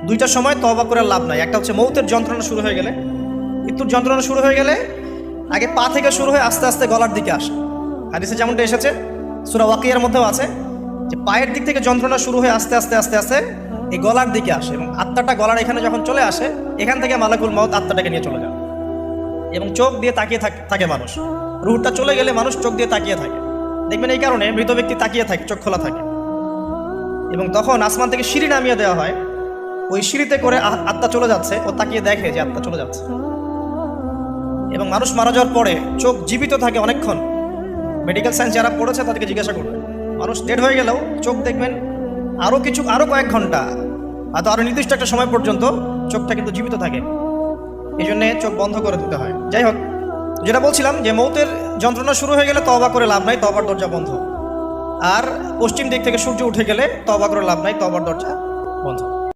দুইটা সময় তওবা করে লাভ নাই। একটা হচ্ছে মৌতের যন্ত্রণা শুরু হয়ে গেলে, মৃত্যুর যন্ত্রণা শুরু হয়ে গেলে আগে পা থেকে শুরু হয়ে আস্তে আস্তে গলার দিকে আসে। হাদিসে যেমনটা এসেছে, সূরা ওয়াকিয়ার মধ্যেও আছে যে পায়ের দিক থেকে যন্ত্রণা শুরু হয়ে আস্তে আস্তে আস্তে আস্তে এই গলার দিকে আসে, এবং আত্মাটা গলার এখানে যখন চলে আসে, এখান থেকে মালাকুল মউত আত্মাটাকে নিয়ে চলে যায়। এবং চোখ দিয়ে তাকিয়ে থাকে মানুষ, রুহটা চলে গেলে মানুষ চোখ দিয়ে তাকিয়ে থাকে। দেখবেন এই কারণে মৃত ব্যক্তি তাকিয়ে থাকে, চোখ খোলা থাকে। এবং তখন আসমান থেকে সিঁড়ি নামিয়ে দেওয়া হয়, ওই সিঁড়িতে করে আত্মা চলে যাচ্ছে, ও তাকিয়ে দেখে যে আত্মা চলে যাচ্ছে। এবং মানুষ মারা যাওয়ার পরে চোখ জীবিত থাকে অনেকক্ষণ। মেডিকেল সায়েন্স যারা পড়েছে তাদেরকে জিজ্ঞাসা করবে, মানুষ ডেড হয়ে গেলেও চোখ দেখবেন আরও কয়েক ঘন্টা, হয়তো আরও নির্দিষ্ট একটা সময় পর্যন্ত চোখটা কিন্তু জীবিত থাকে। এই জন্যে চোখ বন্ধ করে দিতে হয়। যাই হোক, যেটা বলছিলাম যে মৌতের যন্ত্রণা শুরু হয়ে গেলে তওবা করে লাভ নাই, তওবার দরজা বন্ধ। আর পশ্চিম দিক থেকে সূর্য উঠে গেলে তওবা করে লাভ নাই, তওবার দরজা বন্ধ।